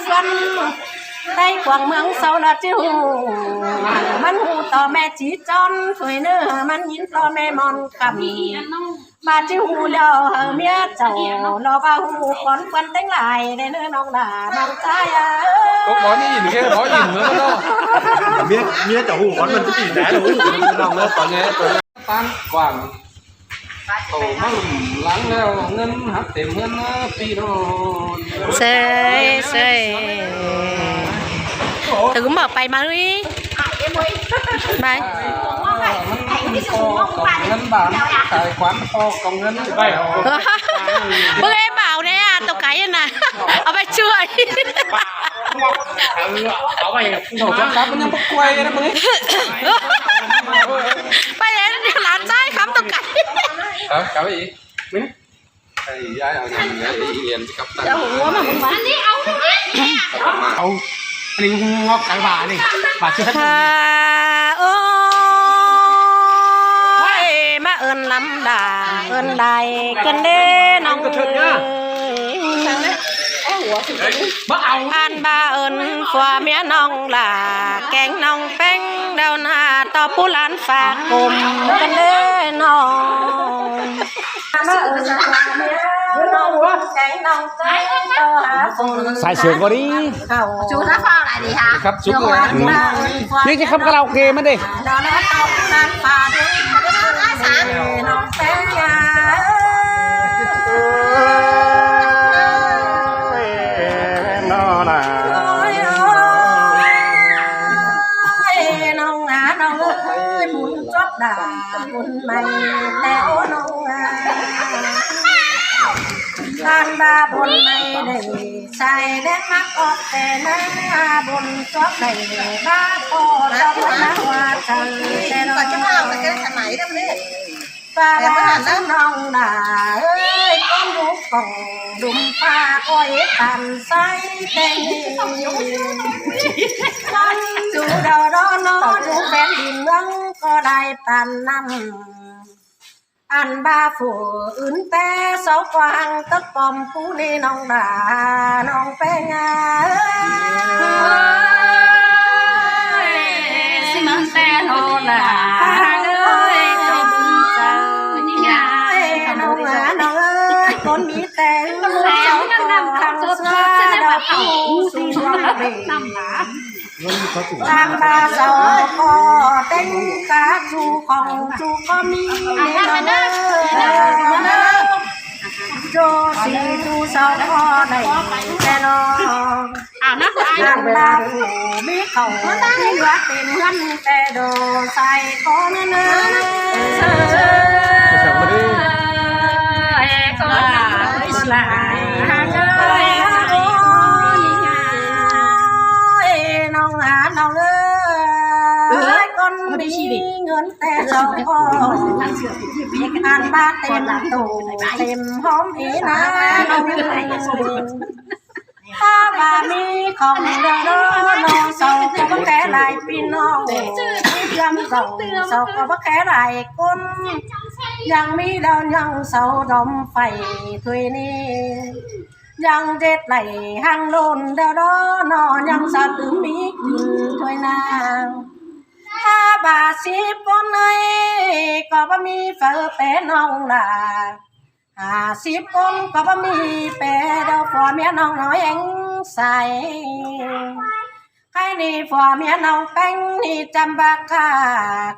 ส่วนในกวางเมืองเสาละจิ้วมันหูต่อแม่จีจอนถวยเนื้อมันยินต่อแม่มอนคำมาจิ้วเลี้ยวเมียเจ้ารอว่าหูก่อนควันแต่งลายในเนื้อน้องด่าน้องใจก็บอกนี่ยินแค่บอกยินเหมือนกันเนาะเมียจะหูก่อนมันจะตีแต่หูน้องเนาะตอนนี้ตัวตั้งกว้างโตมาหลังแล้วเงินหักเต็มเงินปีโน่เซยถึงก็บอกไปมาลุยไปเงินบาทขายขวัญพอกองเงินไปเมื่อไอ้เบาเนี่ยตัวไก่น่ะเอาไปช่วยเอาไปโถครับมันยังปกวยนะมึงไปเห็นหลานใจคำตัวไก่เอาไปอีกมึงไอ้ย้ายเอาอย่างเงี้ยเรียนที่กับตั้งจะหัวมามึงมาอันนี้เอาเอาอันนี้งอกกลางบ่านี่บ่าชื่อท่านโอ้ยมาเอิญลำดาเอิญใดกันเด้น้องอันบาเอิญฝัวเมียน้องล่ะแกงน้องแป้งเดาหน้าต่อผู้หลานฝากกลมกันเด้น้องมาเอิญฝัวเมียน้องแกงน้องใจต่อหาใส่เสือก็ดีจูน่าฟังอะไรดีคะครับชุดเลยนี่จะขับคาราโอเกะมั้ยดิน้องต่อผู้หลานฝากน้องแป้งยาด่าคุณไม่แล้วน้องการด่าบนไม่ได้ใส่แดงมักออกแต่หน้าบนชอบได้บ้าพอแล้วนะว่าจังแต่เราจะมาเอาแต่สมัยนั้นเลยป้าแล้วน้องด่าเอ้ยก้มลุกกองดุมป้าก้อยตันใส่เต็งมันจูดอร้อนจูแฟนดินเมืองก็ได้ปันนำอันบาฝูอื่นแต่เสากวางตึกปอมผู้นี่น้องด่าน้องแป้งสิมันแต่โนด่าเลยจมใจน้องน้องคนมีแต่เจ้าก็ทำสุดท้ายดอกผู้สูงเด่นทางตาเสาก็เต็งกาจูของจูก็มีเนื้อโจสีจูเสาก็ได้แต่นองทางตาผู้มีเขาที่เหลือเป็นเงินแต่โดใส่ก็เนื้อเงินแต่เราพออันบ้าเต็มตู้เต็มหอมอีนะถ้าบ้ามีของเดินน้องเสาก็บ่แค่ไหลพี่น้องยำส่งเสาก็บ่แค่ไหลก้นยังมีดาวยังเสาดมไฟถ้วยนี้ยังเด็ดไหลหางโลนเดานอนยังสะตึมมีกินถ้วยนางถ้าบาสิบคนเลยก็บ่มีเฟอแปน้องล่ะ50 คนก็บ่มีแปเดาฝัวเมียน้องน้อยเองใส่ใครนี่ฝัวเมียน้องแป้งนี่จำบักค่า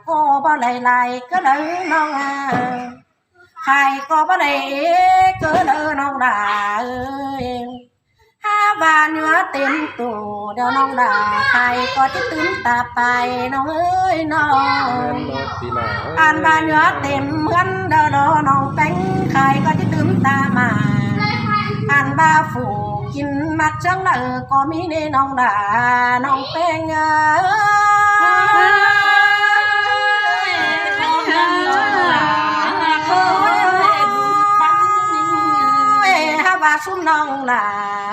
ก็บ่ไหลก็เลยน้องใครก็บ่ได้ก็เลยน้องด่าถ้าบ้านเนื้อเต็มตัวเดี๋ยวน้องด่าใครก็จะตื่นตาไปน้องเอ้ยน้องอ่านบ้านเนื้อเต็มเหมือนเดี๋ยวน้องแป้งใครก็จะตื่นตามาอ่านบ้าฝูกินมักจังเลยก็มีในน้องด่าน้องแป้งซุ่มน้องล่ะ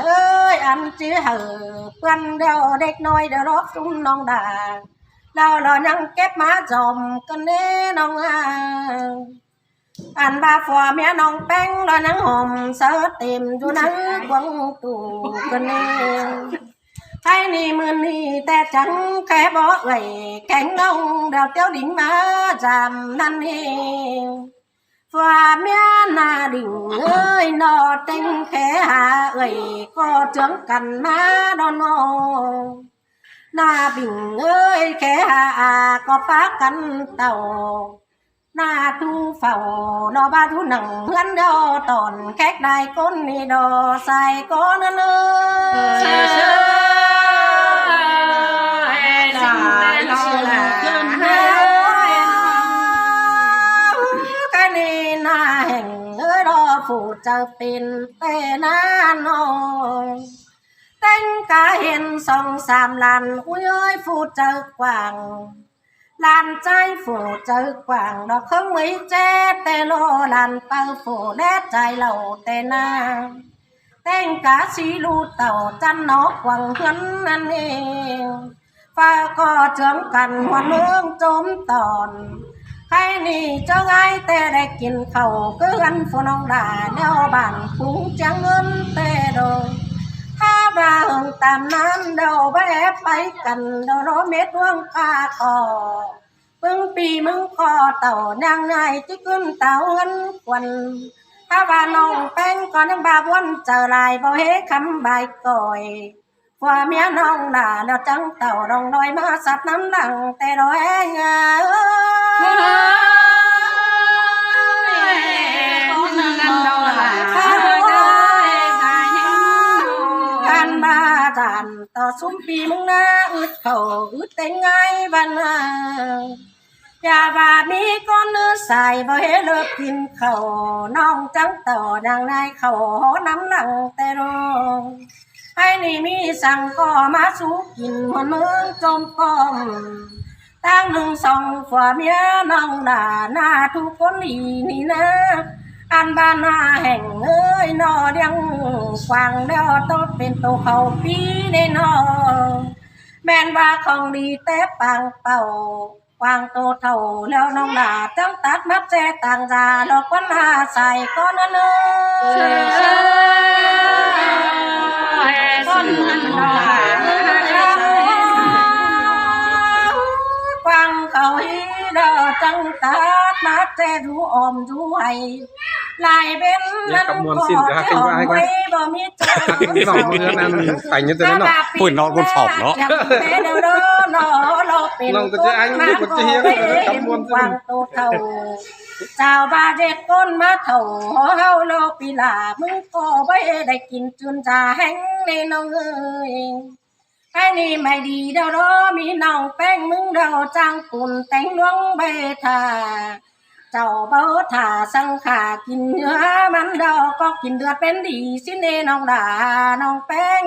เอ้ยอันจื้อเหอเพื่อนเดี๋ยวเด็กน้อยเดี๋ยวรบซุ่มน้องด่าเรายังเก็บมาจอมกันเน่น้องอันบาฝัวเมียน้องแป้งเรายังหอมเสือเต็มอยู่นั้นกวางตู่กันเน่ นี่มือนี่แต่จังแค่บ่เอ่ยแข็งน้องเดาเตี้ยวดิ่งมาจำนั่นเองฝ่าเมียนาดิ่งเอ้ยนอเต็งแค่หาเอ่ยก็เจืองกันมาดอนอนาบิ่งเอ้ยแค่หาก็ปากันเต่าหน้าทูเฝ้านอบ้าทูหนังเพื่อนดอตอนแขกได้ก้นนี่ดอใส่ก้นนั่นเลยกันนี่หน้าแห่งรอผู้จะเป็นแต่น้านองแต่งกาเห็นสองสามลันอุ้ยเอ้ยผู้เจอกว่างลานใจฝูเจอกว่างดอกเครื่องไม่แจ้แต่โลลานเป่าฝูแน่ใจเหล่าแต่นาแต่งกาสีลูเต่าจันนกกว่างเพื่อนนั่นเองฟ้าก็เจืองกันหัวเมืองจมตอนใครนี่เจ้าไงแต่ได้กินเขาเกือนฝนน้องด่าแนวบ้านคุ้งจังเงินแต่โดยถ้าบ่าหงตามนั้นเดาแวะไปกันเดารอเม็ดดวงกาคอมึงปีมึงคอเต่านางไงที่ขึ้นเต่าเงินควันถ้าว่าน้องแป้งก่อนยังบาวนเจอลายบ่เฮคำใบก่อยว่าเมียน้องด่าแล้วจังเต่าดองดอยมาสับน้ำหลังแต่ดอยเงาการบาจานต่อซุ้มปีมึงนะอึดเขาอึดแต่งไงบ้านนาอย่าว่ามีก้อนเนื้อใส่บ่เฮเลิกกินเขาน้องจังเต่าดังนายเขาหอน้ำหลังแต่รองให้นี่มีสั่งก็มาสู้กินหัวเมืองจมปอมตั้งหนึ่งสองฝ่าเมียน้องด่าหน้าทุกคนนี่นะอันบ้านนาแห่งเอ้ยนอเดียงฟังแล้วต้องเป็นตัวเขาปีในนอแม่นว่าของดีแต่ปังเป่าวางโตเท่าแล้วน้องด่าจังตัดมัดแจต่างจาดอกวันหาใส่ก้อนนั่นกวางเขาฮีดอจังตาดมาแจดูออมดูไห้ลายเป็นนั่นก็ไม่บ่มีเจ้า พี่น้องเนื้อนั้นใส่เงี้ยแต่เนาะ ปุ่นนอนบนศพเนาะ น้องก็จะอันนี้ก็จะเฮียกำมวลวางโตเท่าเจ้าบาเด็ดก้นมาเท่าเฮาโลปีลามึงก็ไว้ได้กินจุนจาแห้งในน้องเอ้ยไอ้นี่ไม่ดีเดารอมีน้องแป้งมึงเดาจางปุ่นแต่งดวงเบทาเจ้าเบาถ่าสังขากินเนื้อมันเดาก็กินเดือดเป็นดีสิเนน้องด่าน้องแป้ง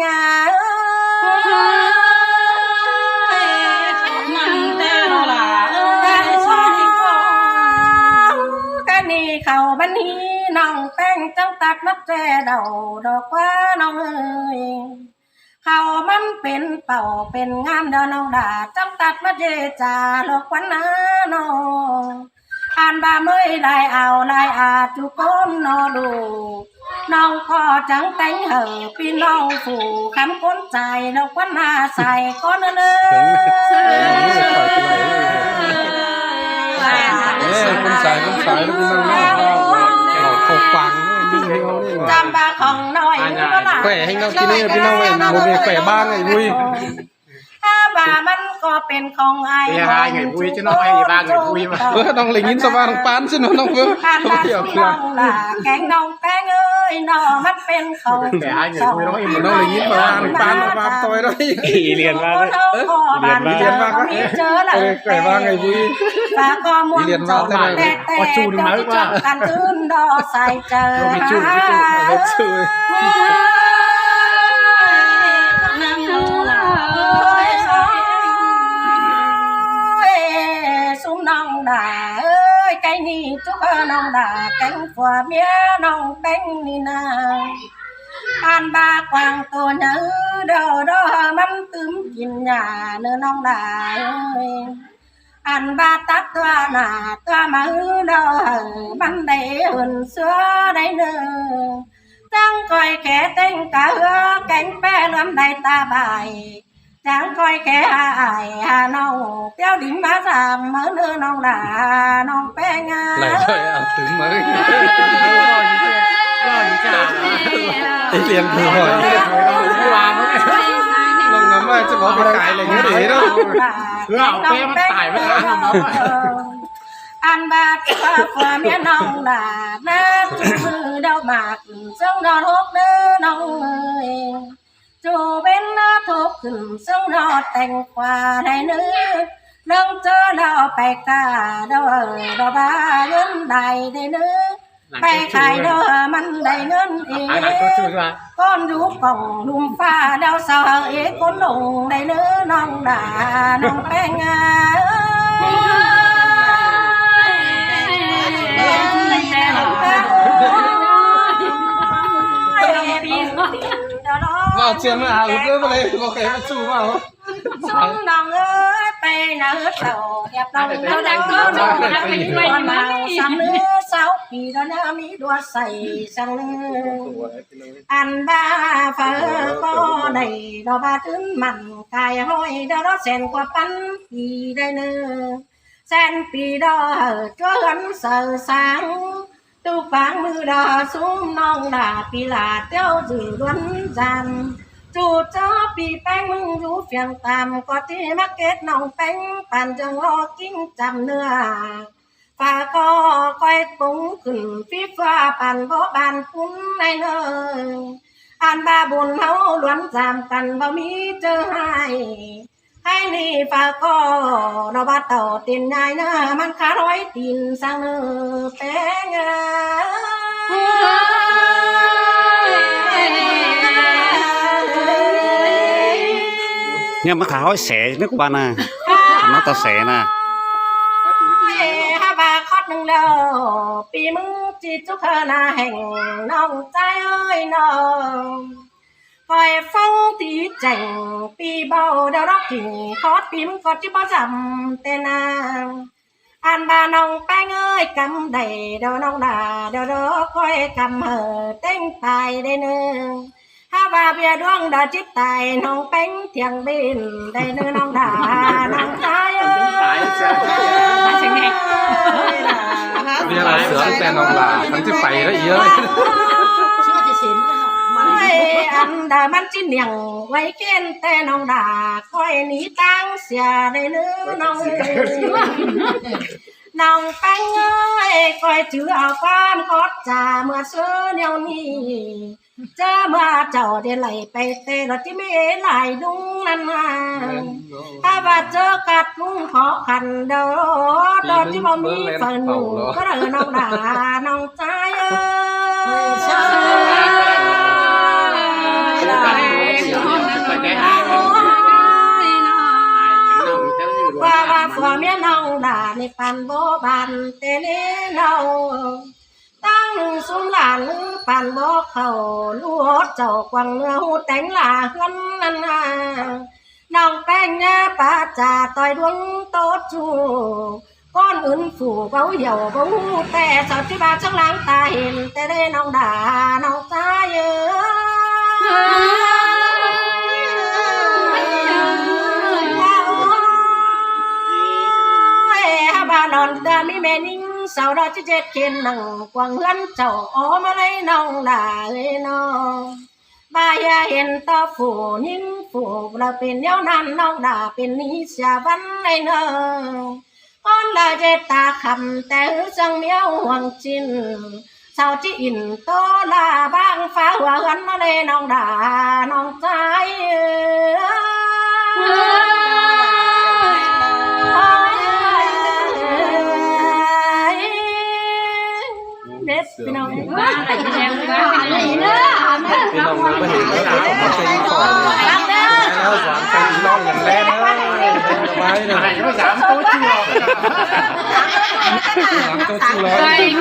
นี่เขาบันนี้น้องแป้งจังตัดมัดแจเดาดอกว่าน้องเอ้ยเขามันเป็นเป่าเป็นงามเดาน้องด่าจังตัดมัดเจจาดอกวันนาน้องอ่านบาเมื่อยลายเอาลายอาจุก้นนอดูน้องก็จังแต่งเหอพี่น้องฝูคำก้นใจดอกวันนาใส่ก้อนเนื้อคนสายแล้วพี่น้องเขาฟังนี่ให้เขาเนี่ย จำบาของน้อยแขวให้น้องกินนี่พี่น้องเว้ยโมเมแขวบ้านไอ้บุ้ย ถ้าบามันก็เป็นของไอ้ไงบุ้ยจะน้อยบ้างไงบุ้ยมาต้องเลยยินสว่างปานสิน้องเพื่อเกี่ยวเพื่อนแกงน้องแป้งเอ้ยน้อมันเป็นของน้องเลยยินสว่างปานมาต่อยได้เรียนมาก็เจอหลัง แขวบ้างไอ้บุ้ย ปากก็ม้วนจบแต่จูนมาว่ากันตื่นดอใส่เจอซุ้มน้องด่าเอ้ยไก่นี่จุกน้องด่าแกงฝัวเมียน้องแป้งนี่นาอ่านบากวางตัวเนื้อดอมันตึมกินยาเนื้อน้องด่าเอ้ยอันบาตัดตัวหน้าตัวมือดอมันได้หุ่นเสือได้เนื้อจังก้อยแก่เต้งกะแกงแป้ลำได้ตาใบ chẳng coi kẻ ai hà nông tiêu đỉnh bá giảm mở nơ nông đà nông bé nga lại thôi ăn trứng mới Ý liền thử hỏi lòng ngắm ai chứ có cái cài là như thế đâu cứ ảo béมันตายไปแล้วทำแล้ว ăn bạc và miếng nông đà nát đâu bạc sông đò hốt đứa nông ơi chủ bên thuốc sông đò thành quả này nữa nông chớ đò phải cả đâu ở đâu ba ngân đầy đây nữa phải khai đâuมันđầy ngân ý con rú còng lùm pha đau sao ý con lùng đầy nữa nông đà nông bé nga vào chuyện là cứ vào đây có cái mà chủ vào sông nòng ơi pe nở tàu đẹp lòng đâu đâu con màu xăm nước sáu kỳ đó nó mỹ đua xây sang ăn ba phở có đầy đó ba trứng mặn cài hôi đó đó sen qua bánh gì đây nữa sen pì đó ở chỗ hắn sờ sáng tu phán mưa đò xuống non đà pì là tiêu dự luân gian chủ cho pì bánh mừng rú phiền tàm có tí mắc kết nòng bánh bàn chân ho kinh chạm nữa và có quay búng khửng phí pha bàn võ bàn cún này nữa ăn ba buồn máu luân giảm cằn vào mỹ chơ hai hai ni và có nó bắt đầu tiền nhai nữa mang khá nói tiền sang nữa bé nga nhưng mà khảo sẽ nước bạn à nó ta sẽ nè ha bà khót nâng lâu pi mừng chỉ chúc hơn là hành nông trái ơi nông coi phong tí chảnh pi bao đâu đó thì khót pi mừng có chứ bao dặm tên ăn bà nông bánh ơi cầm đầy đâu nông đà đâu đó coi cầm hở tên tài đây nữa ha bà bia đoan đã chít tài nông bánh thiêng bên đây nữa nông đà nông trái ơi bây giờ là sửa tên ông là thằng chứ phải đó ý ơi ăn đà man chín niềng quay kén tên ông đà coi ní tăng xìa đây nữa nông nông bánh ơi coi chữ áo quan cót trà mưa sơ neo ni cha mà chào để lại bay tê rồi chứ mấy lại đúng năn ta và chớ cắt cũng khó khăn đâu đó chứ bao mi phần có đời nông đà nông trái ơi và phở miếng nông đà này bàn bố bàn tê nê nâu tăng xuống là nữ bàn bó khẩu lúa trầu quăng nước hút đánh là hân ăn nòng canh nha bà trà tòi đuông tốt chu con ứng phủ bấu dầu bấu tè sao chứ bà trong láng ta hiền tê đê nòng đà nòng ta ơi bà non ta mi mẹ ninh sau đó chứ chết trên nằng quăng hân chầu ó mà lấy nòng đà ơi nòng bà ya hiền ta phủ ninh phủ là bên nhau nan nòng đà bên ní xà văn này nơ con là chết ta khầm té răng miếu hoàng chín sao chỉ in to là bang phá hòa hân mà lấy nòng đà nòng trái Cái nông nó mới hiện cái một cái khỏi nó giảm cái lo nhận lên đó máy này nó giảm tối chưa giảm tối chưa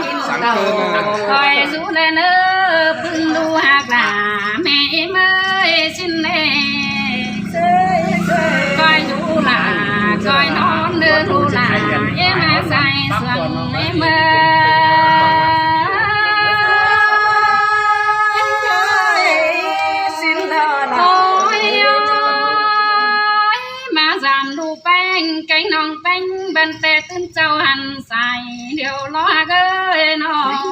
lo sẵn cơn coi rũ lên ơ bưng đu hạt là mẹ em ơi xin nè coi rũ là coi non nơ rũ là em say xuân em bên tê tin châu hành xài điều lo gơi nó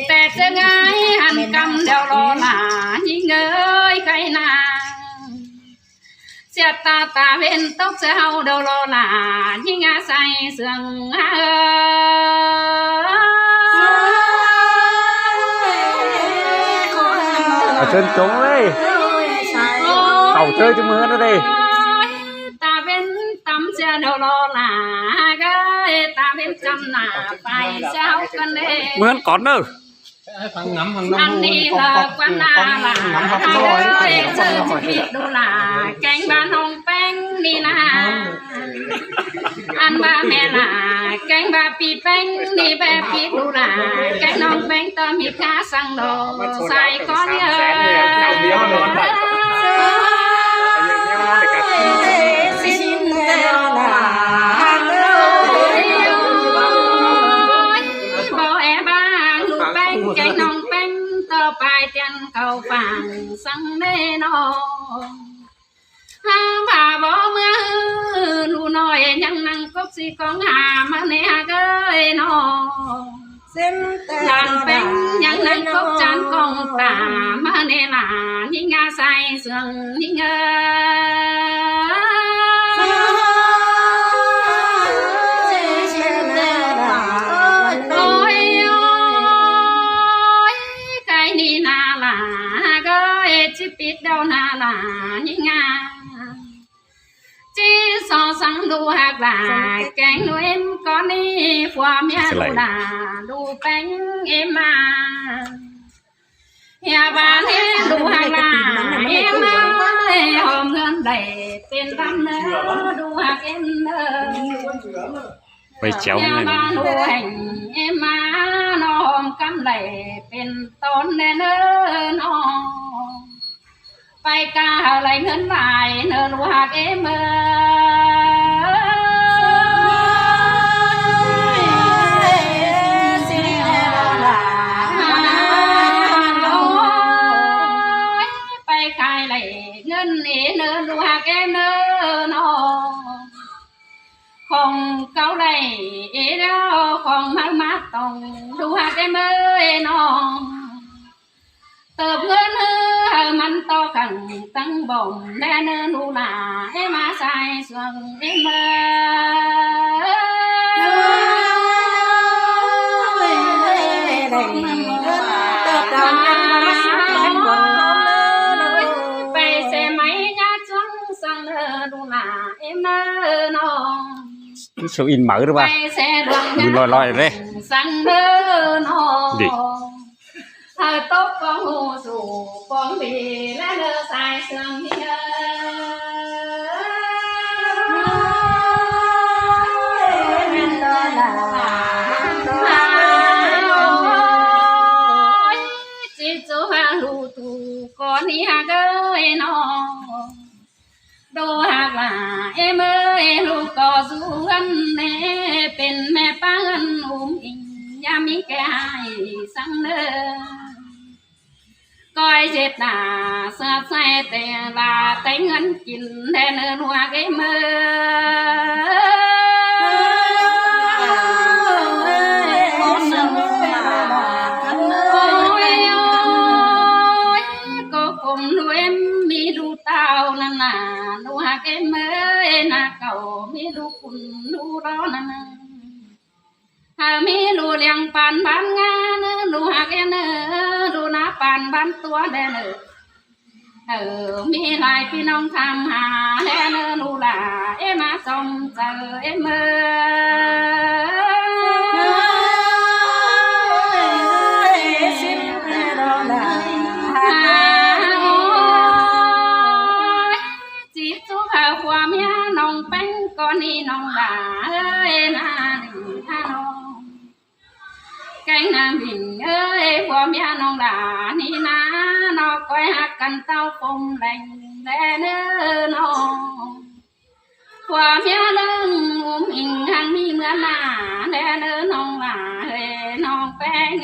tê chân ai hành cầm điều lo là nhí ngơi cây nàng xe ta bên tóc xe hậu điều lo là nhí ngã say sương ở trên trống đây cầu chơi cho mưa nó đi ta bên tắm xe đầu lo là cái ta bên chăm là phải sao con đây mưa còn nữa thằng ngắm ăn đi là quán là hai đứa chơi biết đâu là cánh bán hồng bánh đi là ăn ba mẹ là cánh ba pi bánh đi bé biết đâu là cánh hồng bánh tôm hiệp cá sang đồ sai có nhớ cái nong bánh tơ bài tiền cầu vàng sang đê nó bà bỏ mưa lu nói nhăn năng cốc si con hà mà nè gơi nó làng bánh nhăn năng cốc chán con tà mà nè là những ngà say sương những biết đâu là những ngà chỉ so sánh đu hạt là cánh đu em có đi qua mía đu là đu bánh em mà nhà bà thế đu hạt là em ơi hôm gần đầy tiền lắm nữa đu hạt em phải chéo nhà bà đu hành em mà nó hôm cắm đầy tiền tôn nên nó bay ca lại ngân lại nở nụ hạt em ơi bay khai lại ngân nở nụ hạt em nó không câu này đâu không mát tòng nụ hạt em ơi nó tập ngân mình to cần tăng bồng đen nu là em mà sai xuân em về xe máy nhá trắng sang nu là em nó số in mở rồi ba lòi lòi đây sang nó hơi tốt con hù dù con bị lá nơ sai sương đi chỉ chỗ hà lù tù con đi hà gơi nó đồ hạt là em ơi lù có du ăn nè bên mẹ ba ăn in nhà mi cái hai sang nơ coi dệt là sắp xe tè là tay ngân chín đen hoa cái mơ ôi cô cùng nuôi em mi đu tao nè nà đu hoa cái mơ nà cầu mi đu cùng đu đó nè hà mi lu liang pan ban nga lu ha cái lu na pan ban tua đen mi lại phi nông tham hà đen lu là em á sông chờ em chỉ chú hà qua mía nông bánh con đi nông đà ơi na đừng tha nông cánh nam bình ơi qua mía nông đà ni na nó coi hạt cần tao phong lành để nó qua mía lưng mình hàng mi mưa là để nông là nông bánh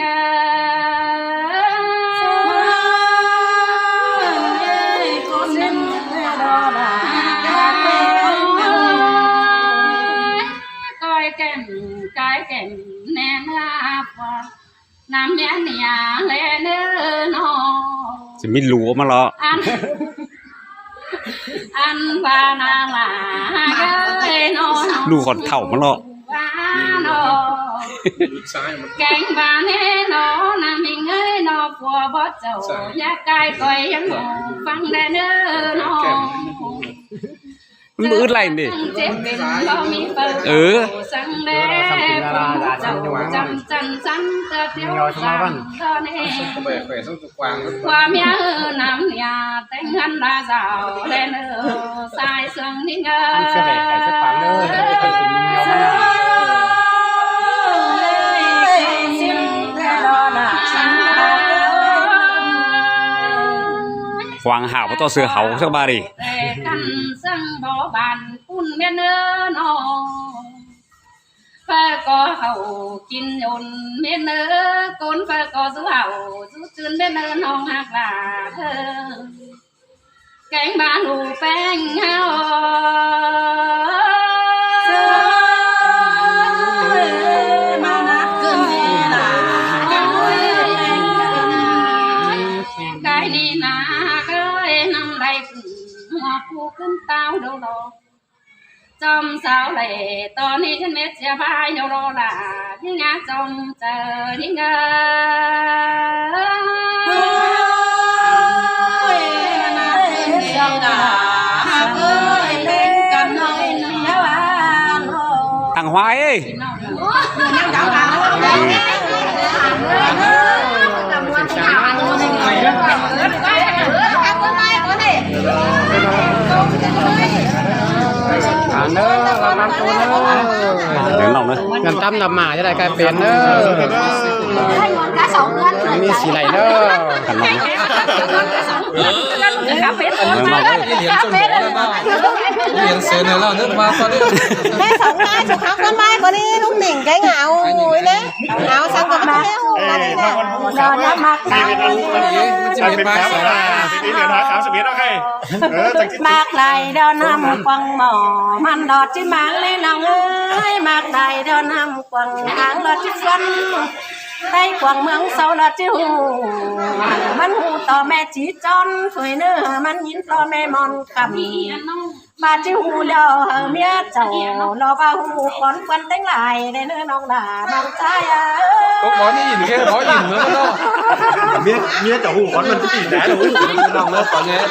nam nhã nhà lệ nơ nó จะมีหลัวมาเหรอ ăn và nàng là cái nó ลูกคนเถ่ามาเหรอ và nó cánh và nè nó là mình ơi nó của bó dầu nhát cay coi em phăng đè nơ nó มันมืดไรนี่ เออสังเดเจ้าจำจันจันเตอเตียวสังตอนนี้ ก็ไปแขวนต้องตัวกวาง ความยาน้ำยาแต่งหันลาสาวเล่นสายเสียงนิ่งเออ วางหาวมาต่อเสือเขาสักบาดิ แต่กันซึ่งบ่บานปุ่นเมียนเนื้อนอเพื่อก็เขากินยนเมียนเนื้อก้นเพื่อก็สู้เขาสู้จืนเมียนเนื้อน้องหักหลาเธอแกงบานหูแป้งเฮามานักเกินเวลา cái đi na cái năm đây hoa phu cứng tao đâu đó trong sao lệ to ni trên mét xe vai nhau đó là những ngã trong chờ những ngờ thằng Hoài ấy đến lòng đấy กันตั้มนำมาจะได้กลายเป็นเนอะมีสีไหลเนอะ กันlòng đấy คาเฟ่ เหรียญจนหมดแล้วมาเหรียญเสือเนี่ยเราเนื้อมาตอนนี้ Thế sống mai chụp khóc con mai có đi lúc đỉnh cái ngạo ui đấy áo sang có bắt theo là đi nè เราจะมาขาย มันจะมีปลาสารา ทีนี้เหลือท้าขาวสเปียร์โอเค มากใดเดินนำกวังหมอมันดอดที่มังเลยน้องเอ้ยมากใดเดินนำกวังหางดอดที่ฟันได้กวังเมืองเสาดอดที่หูมันหูต่อแม่จีจอนสวยเนื้อมันยินต่อแม่มอนคำมาที่หูเดียวเมียเจ้าเราว่าหูก่อนควันแต่งลายได้เนื้อน้องด่าน้องชาย ก็บอกนี่ยินแค่บอกยินเหมือนกันเนาะ เมียจะหูก่อนมันจะตีแหนหรือ น้องเนาะตอนนี้